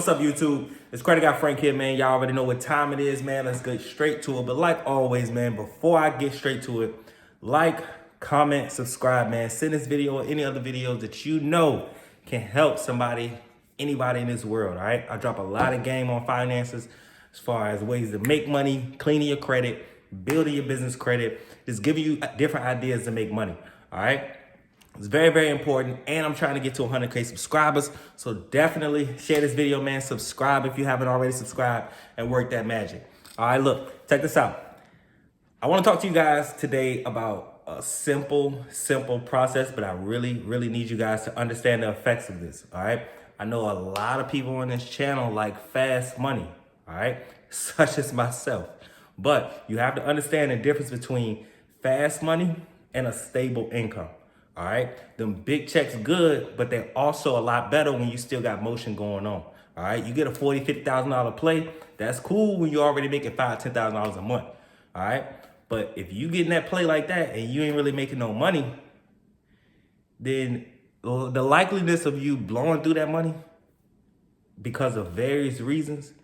What's up, YouTube? It's Credit Guy Frank here, man. Y'all already know what time it is, man. Let's get straight to it. But like always, man, before I get straight to it, like, comment, subscribe, man. Send this video or any other videos that you know can help somebody, anybody in this world, all right? I drop a lot of game on finances as far as ways to make money, cleaning your credit, building your business credit, just giving you different ideas to make money, all right? It's very, very important, and I'm trying to get to 100K subscribers, so definitely share this video, man. Subscribe if you haven't already subscribed, and work that magic. All right, look, check this out. I want to talk to you guys today about a simple process, but I really need you guys to understand the effects of this, all right? I know a lot of people on this channel like fast money, all right? Such as myself. But you have to understand the difference between fast money and a stable income. All right, them big checks good, but they're also a lot better when you still got motion going on. All right, you get a $40,000, $50,000 play. That's cool when you're already making $5,000, $10,000 a month. All right, but if you getting that play like that and you ain't really making no money, then the likeliness of you blowing through that money because of various reasons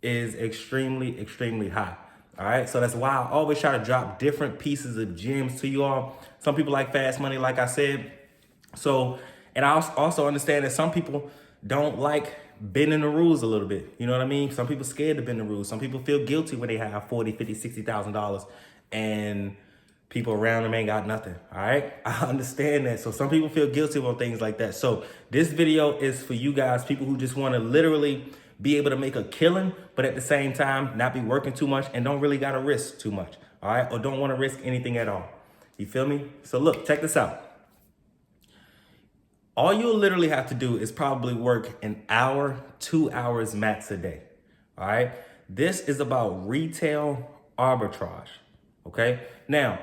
is extremely high. All right, so that's why I always try to drop different pieces of gems to you all. Some people like fast money, like I said. So, and I also understand that some people don't like bending the rules a little bit. You know what I mean? Some people scared to bend the rules. Some people feel guilty when they have $40,000, $50,000, $60,000 and people around them ain't got nothing. All right, I understand that. So some people feel guilty about things like that. So this video is for you guys, people who just want to literally be able to make a killing, but at the same time, not be working too much and don't really got to risk too much, all right? Or don't want to risk anything at all. You feel me? So look, check this out. All you'll literally have to do is probably work an hour, 2 hours max a day, all right? This is about retail arbitrage, okay? Now,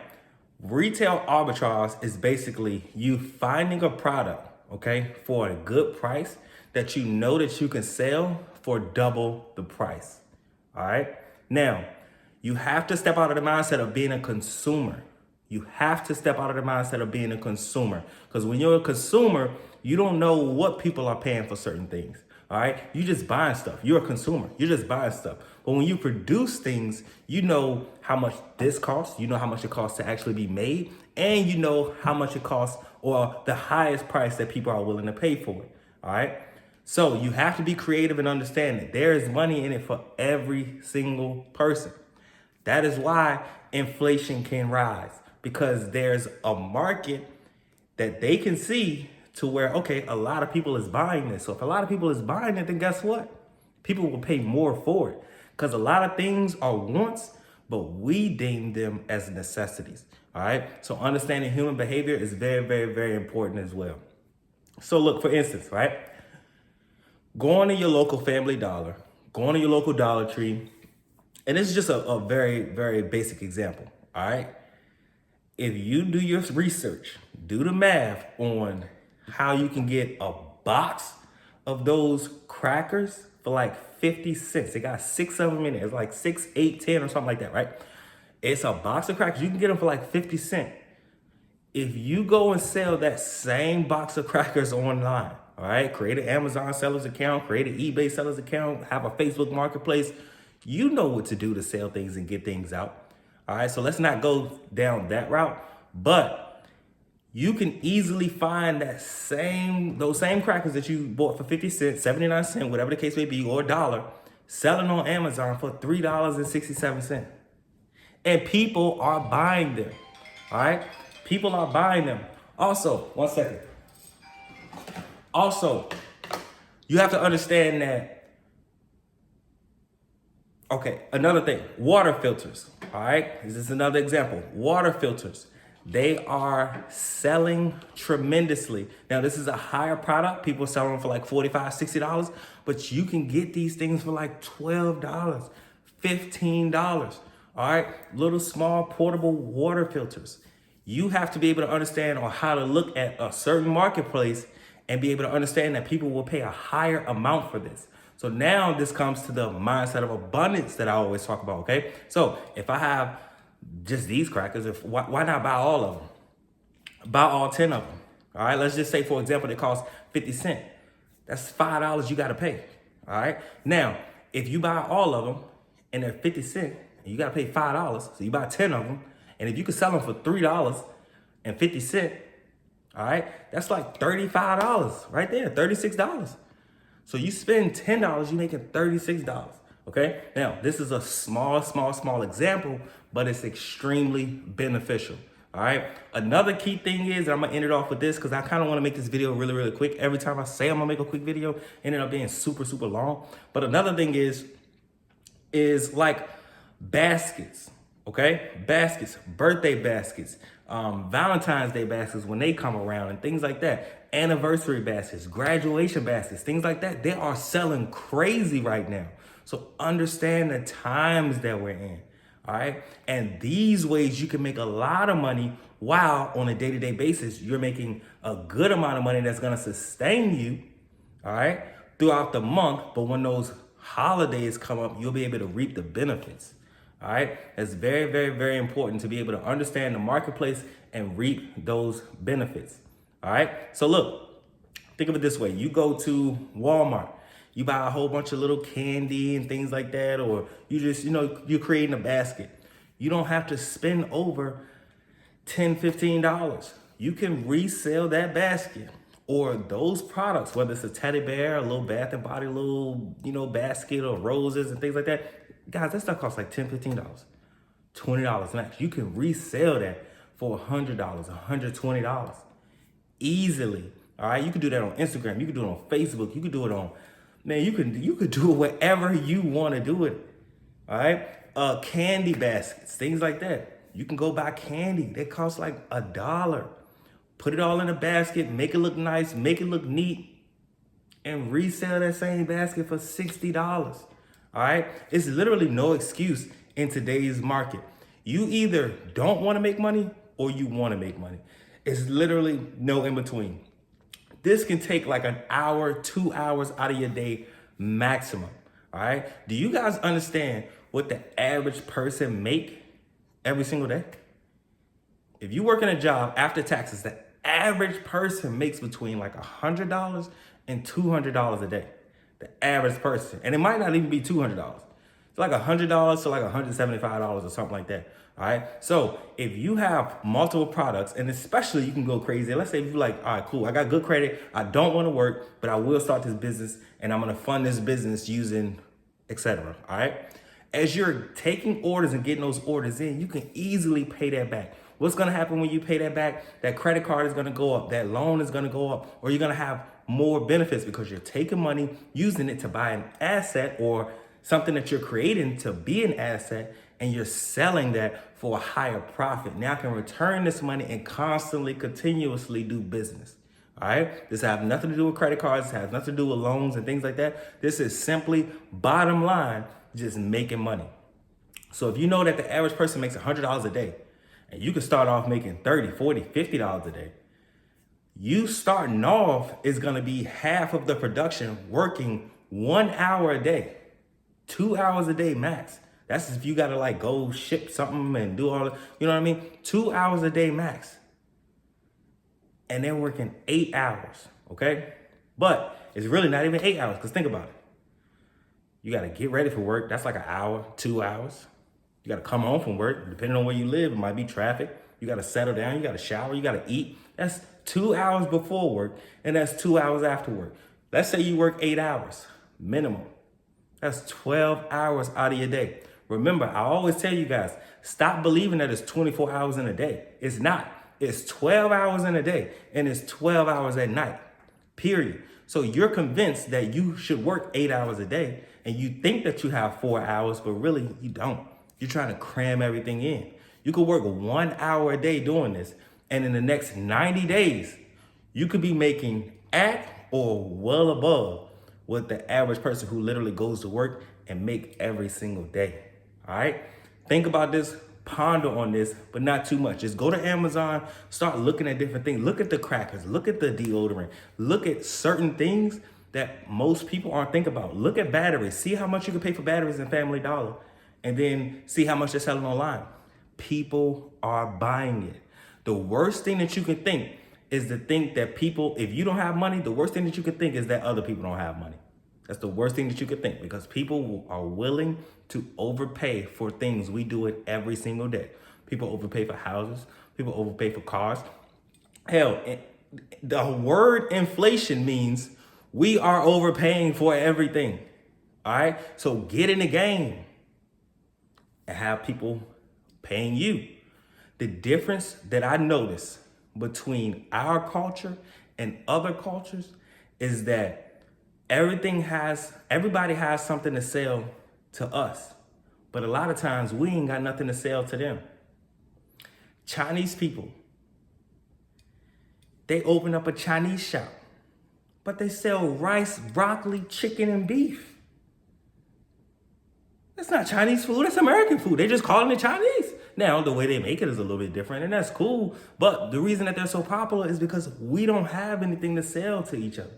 retail arbitrage is basically you finding a product, okay, for a good price that you know that you can sell for double the price, all right? Now, you have to step out of the mindset of being a consumer. You have to step out of the mindset of being a consumer, because when you're a consumer, you don't know what people are paying for certain things, all right? You just buying stuff. You're a consumer. You're just buying stuff. But when you produce things, you know how much this costs. You know how much it costs to actually be made, and you know how much it costs or the highest price that people are willing to pay for it, all right? So you have to be creative and understand that there is money in it for every single person. That is why inflation can rise, because there's a market that they can see to where, okay, a lot of people is buying this. So if a lot of people is buying it, then guess what? People will pay more for it, because a lot of things are wants, but we deem them as necessities, all right? So understanding human behavior is very important as well. So look, for instance, right? Going to your local Family Dollar, going to your local Dollar Tree, and this is just a very basic example, all right? If you do your research, do the math on how you can get a box of those crackers for like 50 cents. They got 6 of them in there. It's like 6, 8, 10 or something like that, right? It's a box of crackers. You can get them for like 50 cents. If you go and sell that same box of crackers online, all right, create an Amazon seller's account, create an eBay seller's account, have a Facebook marketplace, you know what to do to sell things and get things out. All right, so let's not go down that route, but you can easily find those same crackers that you bought for 50 cents, 79 cents, whatever the case may be, or $1, selling on Amazon for $3.67. And people are buying them, all right? People are buying them. Also, one second. Also, you have to understand that, okay, another thing, water filters, all right? This is another example. Water filters, they are selling tremendously. Now, this is a higher product. People sell them for like $45, $60, but you can get these things for like $12, $15, all right? Little small portable water filters. You have to be able to understand on how to look at a certain marketplace and be able to understand that people will pay a higher amount for this. So now this comes to the mindset of abundance that I always talk about, okay? So if I have just these crackers, why not buy all of them? Buy all 10 of them, all right? Let's just say, for example, they cost 50 cents. That's $5 you gotta pay, All right. Now, if you buy all of them and they're 50 cents, and you got to pay $5, so you buy 10 of them, and if you could sell them for $3.50, all right, that's like $35 right there, $36. So you spend $10, you're making $36. Okay. Now, this is a small example, but it's extremely beneficial. All right. Another key thing is, and I'm gonna end it off with this because I kind of want to make this video really quick. Every time I say I'm gonna make a quick video, it ended up being super long. But another thing is like baskets. Okay, baskets, birthday baskets, Valentine's Day baskets when they come around and things like that. Anniversary baskets, graduation baskets, things like that. They are selling crazy right now. So understand the times that we're in. All right. And these ways you can make a lot of money while on a day-to-day basis, you're making a good amount of money that's going to sustain you. All right. Throughout the month. But when those holidays come up, you'll be able to reap the benefits. All right. It's very important to be able to understand the marketplace and reap those benefits. All right. So look, think of it this way. You go to Walmart, you buy a whole bunch of little candy and things like that, or you just, you're creating a basket. You don't have to spend over $10, $15. You can resell that basket or those products, whether it's a teddy bear, a little Bath and Body, little, basket or roses and things like that. Guys, that stuff costs like $10, $15, $20 max. You can resell that for $100, $120 easily. All right, you can do that on Instagram. You can do it on Facebook. You can do it on, man. You could do it wherever you want to do it. All right, candy baskets, things like that. You can go buy candy. They cost like $1. Put it all in a basket, make it look nice, make it look neat, and resell that same basket for $60. All right, it's literally no excuse in today's market. You either don't want to make money or you want to make money. It's literally no in between. This can take like an hour, 2 hours out of your day maximum. All right. Do you guys understand what the average person make every single day? If you work in a job after taxes, the average person makes between like $100 and $200 a day. The average person. And it might not even be $200. It's like $100 to like $175 or something like that. All right. So if you have multiple products, and especially you can go crazy. Let's say if you're like, all right, cool, I got good credit. I don't want to work, but I will start this business and I'm going to fund this business using etc. All right. As you're taking orders and getting those orders in, you can easily pay that back. What's going to happen when you pay that back? That credit card is going to go up. That loan is going to go up, or you're going to have more benefits because you're taking money, using it to buy an asset or something that you're creating to be an asset, and you're selling that for a higher profit. Now I can return this money and constantly, continuously do business. All right. This has nothing to do with credit cards. This has nothing to do with loans and things like that. This is simply bottom line, just making money. So if you know that the average person makes $100 a day and you can start off making $30, $40, $50 a day, you starting off is going to be half of the production working 1 hour a day, 2 hours a day max. That's if you got to like go ship something and do all, you know what I mean? 2 hours a day max. And they're working 8 hours, okay? But it's really not even 8 hours, because think about it. You got to get ready for work. That's like an hour, 2 hours. You got to come home from work. Depending on where you live, it might be traffic. You got to settle down. You got to shower. You got to eat. That's 2 hours before work, and that's 2 hours after work. Let's say you work 8 hours minimum. That's 12 hours out of your day. Remember, I always tell you guys, stop believing that it's 24 hours in a day. It's not. It's 12 hours in a day, and it's 12 hours at night, period. So you're convinced that you should work 8 hours a day, and you think that you have 4 hours, but really you don't. You're trying to cram everything in. You could work 1 hour a day doing this, and in the next 90 days, you could be making at or well above what the average person who literally goes to work and make every single day. All right? Think about this, ponder on this, but not too much. Just go to Amazon, start looking at different things. Look at the crackers, look at the deodorant, look at certain things that most people aren't thinking about. Look at batteries, see how much you can pay for batteries in Family Dollar, and then see how much they're selling online. People are buying it. The worst thing that you can think is to think that people, if you don't have money, the worst thing that you can think is that other people don't have money. That's the worst thing that you could think, because people are willing to overpay for things. We do it every single day. People overpay for houses. People overpay for cars. Hell, the word inflation means we are overpaying for everything. All right. So get in the game and have people paying you. The difference that I notice between our culture and other cultures is that everybody has something to sell to us. But a lot of times we ain't got nothing to sell to them. Chinese people, they open up a Chinese shop, but they sell rice, broccoli, chicken, and beef. That's not Chinese food, that's American food. They're just calling it Chinese. Now, the way they make it is a little bit different, and that's cool. But the reason that they're so popular is because we don't have anything to sell to each other.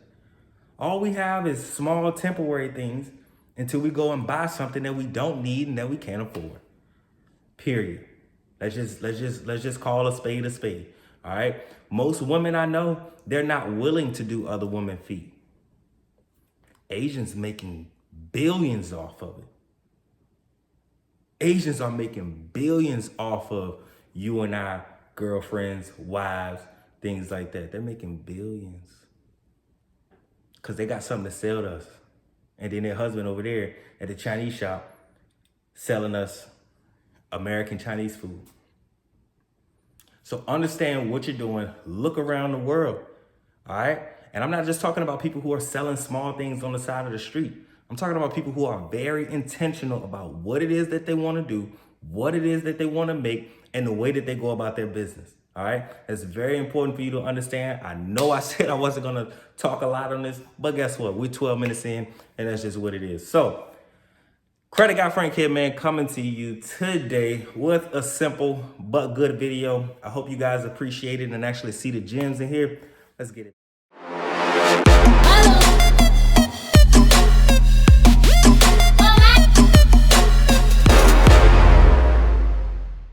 All we have is small temporary things until we go and buy something that we don't need and that we can't afford. Period. Let's just call a spade a spade. All right. Most women I know, they're not willing to do other women's feet. Asians making billions off of it. Asians are making billions off of you and I, girlfriends, wives, things like that. They're making billions because they got something to sell to us. And then their husband over there at the Chinese shop selling us American Chinese food. So understand what you're doing. Look around the world, all right? And I'm not just talking about people who are selling small things on the side of the street. I'm talking about people who are very intentional about what it is that they want to do, what it is that they want to make, and the way that they go about their business, all right? It's very important for you to understand. I know I said I wasn't going to talk a lot on this, but guess what? We're 12 minutes in, and that's just what it is. So, Credit Guy Frank here, man, coming to you today with a simple but good video. I hope you guys appreciate it and actually see the gems in here. Let's get it.